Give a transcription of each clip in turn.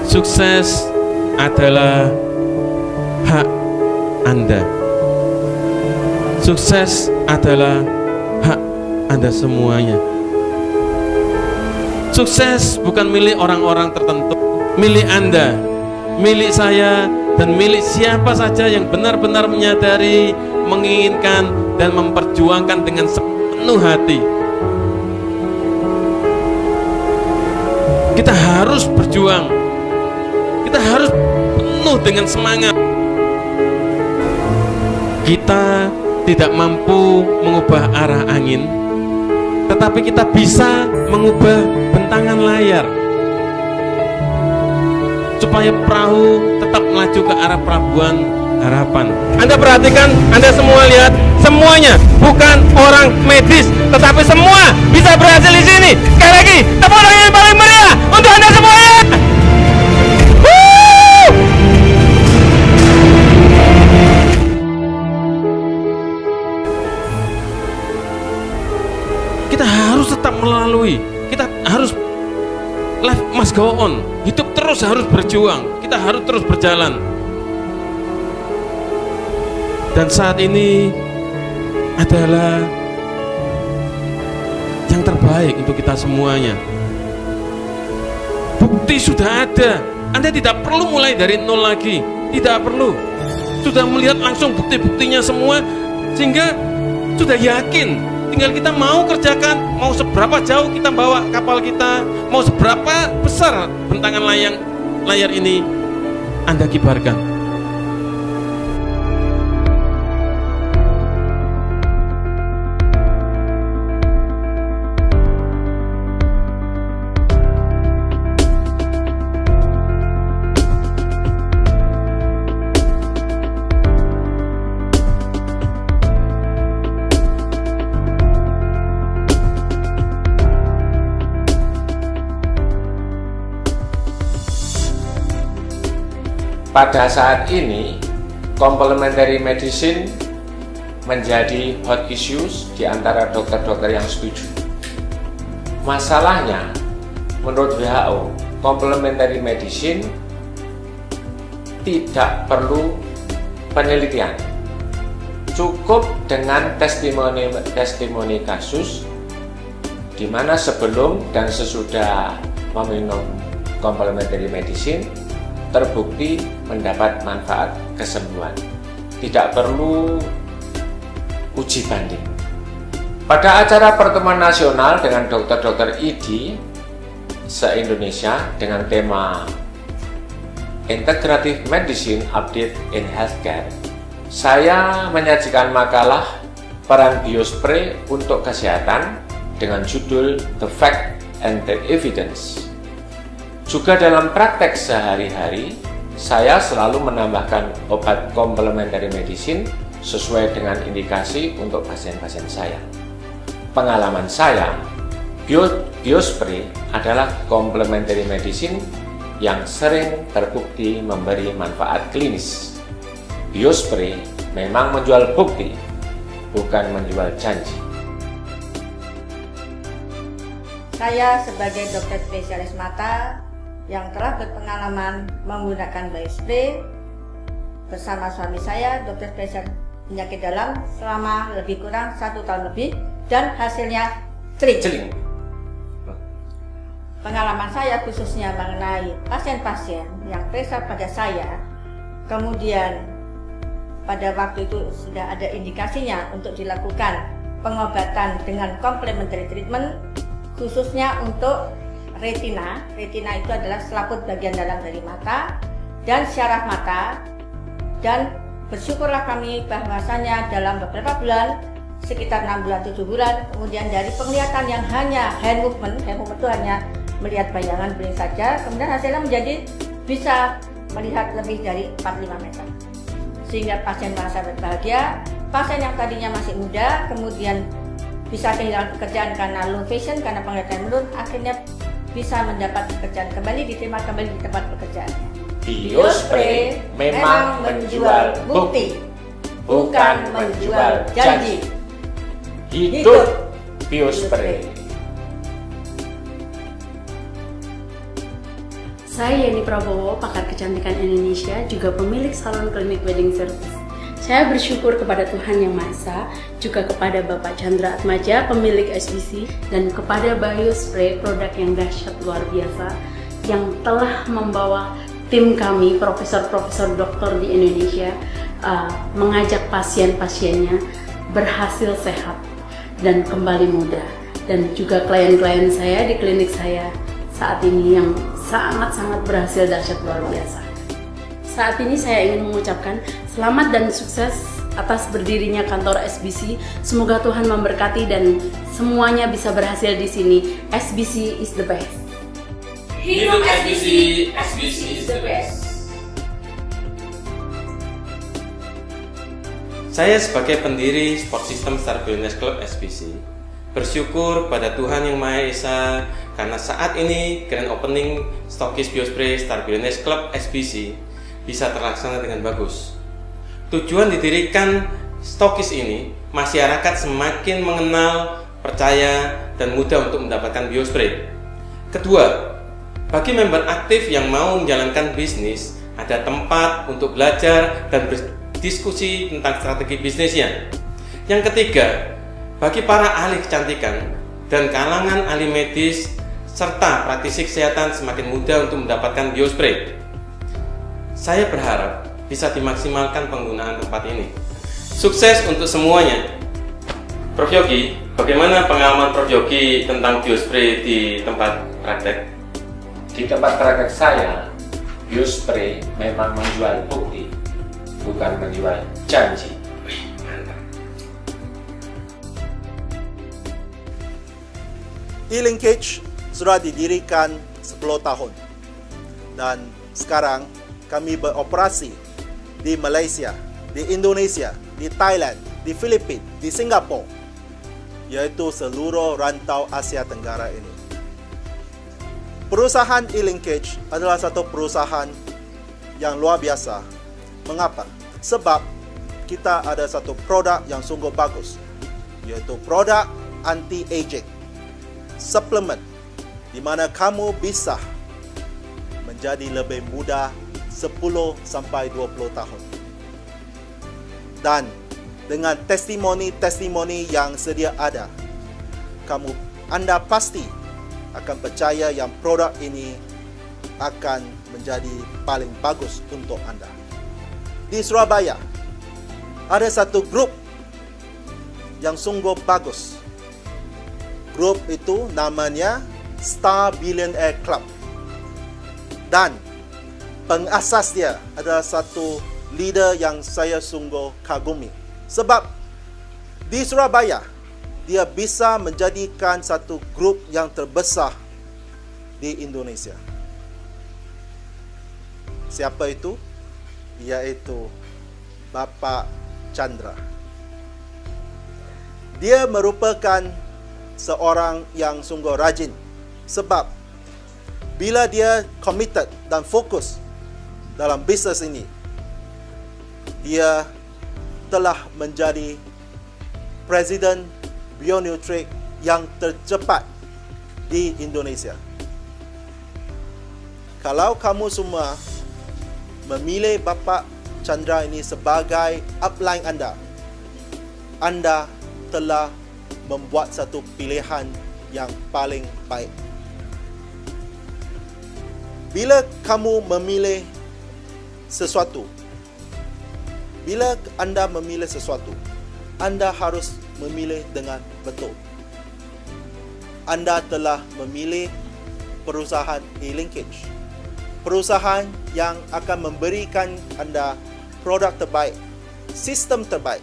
Sukses adalah hak Anda. Sukses adalah hak Anda semuanya. Sukses bukan milik orang-orang tertentu, milik Anda, milik saya, dan milik siapa saja yang benar-benar menyadari, menginginkan, dan memperjuangkan dengan sepenuh hati. Kita harus berjuang. Kita harus penuh dengan semangat. Kita tidak mampu mengubah arah angin, tetapi kita bisa mengubah bentangan layar supaya perahu tetap melaju ke arah pelabuhan harapan. Anda perhatikan, Anda semua lihat, semuanya bukan orang medis, tetapi semua bisa berhasil di sini. Sekali lagi, tepuk tangan yang paling meriah untuk Anda semuanya. Kita harus tetap melalui, kita harus life must go on, hidup terus harus berjuang, kita harus terus berjalan. Dan saat ini adalah yang terbaik untuk kita semuanya. Bukti sudah ada, Anda tidak perlu mulai dari nol lagi, tidak perlu. Sudah melihat langsung bukti-buktinya semua, sehingga sudah yakin. Tinggal kita mau kerjakan, mau seberapa jauh kita bawa kapal kita, mau seberapa besar bentangan layar ini Anda kibarkan. Pada saat ini, complementary medicine menjadi hot issues di antara dokter-dokter yang setuju. Masalahnya, menurut WHO, complementary medicine tidak perlu penelitian. Cukup dengan testimoni kasus di mana sebelum dan sesudah meminum complementary medicine terbukti mendapat manfaat kesembuhan. Tidak perlu uji banding. Pada acara pertemuan nasional dengan dokter-dokter ID se-Indonesia dengan tema Integrative Medicine Update in Healthcare, saya menyajikan makalah peran biospray untuk kesehatan dengan judul The Fact and the Evidence. Juga dalam praktek sehari-hari, saya selalu menambahkan obat complementary medicine sesuai dengan indikasi untuk pasien-pasien saya. Pengalaman saya, biospray adalah complementary medicine yang sering terbukti memberi manfaat klinis. Biospray memang menjual bukti bukan menjual janji. Saya sebagai dokter spesialis mata yang telah berpengalaman menggunakan biospray bersama suami saya, dokter spesialis penyakit dalam, selama lebih kurang 1 tahun lebih, dan hasilnya celing. Pengalaman saya khususnya mengenai pasien-pasien yang periksa pada saya, kemudian pada waktu itu sudah ada indikasinya untuk dilakukan pengobatan dengan complementary treatment, khususnya untuk retina. Retina itu adalah selaput bagian dalam dari mata dan syaraf mata, dan bersyukurlah kami bahwasanya dalam beberapa bulan, sekitar 6 bulan 7 bulan, kemudian dari penglihatan yang hanya hand movement itu hanya melihat bayangan beling saja, kemudian hasilnya menjadi bisa melihat lebih dari 4-5 meter, sehingga pasien merasa berbahagia. Pasien yang tadinya masih muda kemudian bisa kehilangan pekerjaan karena low vision, karena penglihatan menurun, akhirnya bisa mendapat pekerjaan kembali, diterima kembali di tempat pekerjaannya. Biospray memang menjual bukti, bukan menjual janji. Hidup Biospray. Saya Yeni Prabowo, pakar kecantikan Indonesia, juga pemilik salon klinik wedding service. Saya bersyukur kepada Tuhan Yang Maha Esa, juga kepada Bapak Chandra Atmaja, pemilik SBC, dan kepada Biospray, produk yang dahsyat luar biasa, yang telah membawa tim kami, profesor-profesor dokter di Indonesia, mengajak pasien-pasiennya berhasil sehat dan kembali muda. Dan juga klien-klien saya di klinik saya saat ini yang sangat-sangat berhasil dahsyat luar biasa. Saat ini saya ingin mengucapkan selamat dan sukses atas berdirinya kantor SBC. Semoga Tuhan memberkati dan semuanya bisa berhasil di sini. SBC is the best. Hidup SBC, SBC is the best. Saya sebagai pendiri Sport System Star Billionaires Club SBC bersyukur pada Tuhan Yang Maha Esa karena saat ini grand opening Stokis Biospray Star Billionaires Club SBC bisa terlaksana dengan bagus. Tujuan didirikan Stokis ini, masyarakat semakin mengenal, percaya, dan mudah untuk mendapatkan Biospray. Kedua, bagi member aktif yang mau menjalankan bisnis, ada tempat untuk belajar dan berdiskusi tentang strategi bisnisnya. Yang ketiga, bagi para ahli kecantikan dan kalangan ahli medis serta praktisi kesehatan semakin mudah untuk mendapatkan Biospray. Saya berharap bisa dimaksimalkan penggunaan tempat ini. Sukses untuk semuanya. Prof Yogi, bagaimana pengalaman Prof Yogi tentang Biospray di tempat praktek? Di tempat praktek saya, Biospray memang menjual bukti, bukan menjual janji. E-Linkage sudah didirikan 10 tahun dan sekarang kami beroperasi di Malaysia, di Indonesia, di Thailand, di Filipina, di Singapura, yaitu seluruh rantau Asia Tenggara ini. Perusahaan E-Linkage adalah satu perusahaan yang luar biasa. Mengapa? Sebab kita ada satu produk yang sungguh bagus, yaitu produk anti-aging, suplemen, di mana kamu bisa menjadi lebih muda 10 sampai 20 tahun. Dan dengan testimoni-testimoni yang sedia ada, Anda pasti akan percaya yang produk ini akan menjadi paling bagus untuk Anda. Di Surabaya, ada satu grup yang sungguh bagus. Grup itu namanya Star Billionaire Club. Dan pengasas dia adalah satu leader yang saya sungguh kagumi. Sebab di Surabaya, dia bisa menjadikan satu grup yang terbesar di Indonesia. Siapa itu? Yaitu Bapak Chandra. Dia merupakan seorang yang sungguh rajin. Sebab bila dia committed dan fokus dalam bisnes ini, dia telah menjadi Presiden Bionutrik yang tercepat di Indonesia. Kalau kamu semua memilih Bapak Chandra ini sebagai upline anda, anda telah membuat satu pilihan yang paling baik. Bila kamu memilih sesuatu, bila anda memilih sesuatu, anda harus memilih dengan betul. Anda telah memilih perusahaan e-linkage, perusahaan yang akan memberikan anda produk terbaik, sistem terbaik,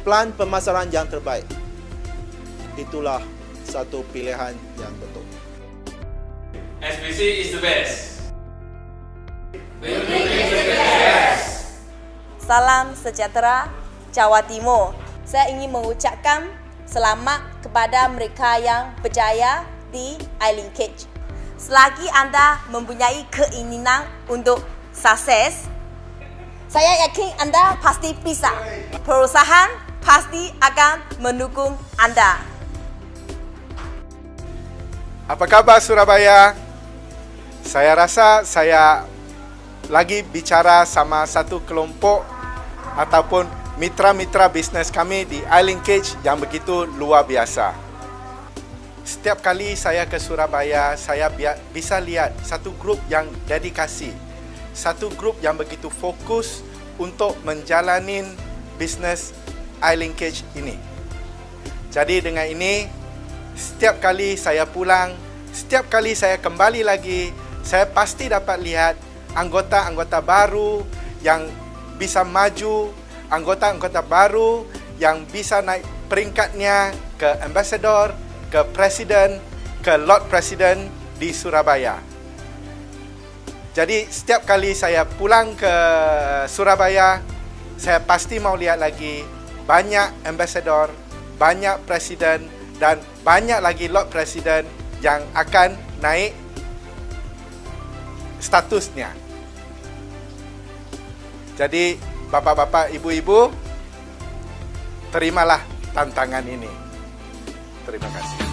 plan pemasaran yang terbaik. Itulah satu pilihan yang betul. SBC is the best. Salam sejahtera Jawa Timur. Saya ingin mengucapkan selamat kepada mereka yang berjaya di iLinkage. Selagi anda mempunyai keinginan untuk sukses, saya yakin anda pasti bisa. Perusahaan pasti akan mendukung anda. Apa kabar Surabaya? Saya rasa saya lagi bicara sama satu kelompok ataupun mitra-mitra bisnes kami di iLinkage yang begitu luar biasa. Setiap kali saya ke Surabaya, saya bisa lihat satu grup yang dedikasi, satu grup yang begitu fokus untuk menjalani bisnes iLinkage ini. Jadi dengan ini, setiap kali saya pulang, setiap kali saya kembali lagi, saya pasti dapat lihat anggota-anggota baru yang bisa maju, anggota-anggota baru yang bisa naik peringkatnya ke ambassador, ke presiden, ke Lord Presiden di Surabaya. Jadi setiap kali saya pulang ke Surabaya, saya pasti mau lihat lagi banyak ambassador, banyak presiden dan banyak lagi Lord Presiden yang akan naik statusnya. Jadi bapak-bapak, ibu-ibu, terimalah tantangan ini. Terima kasih.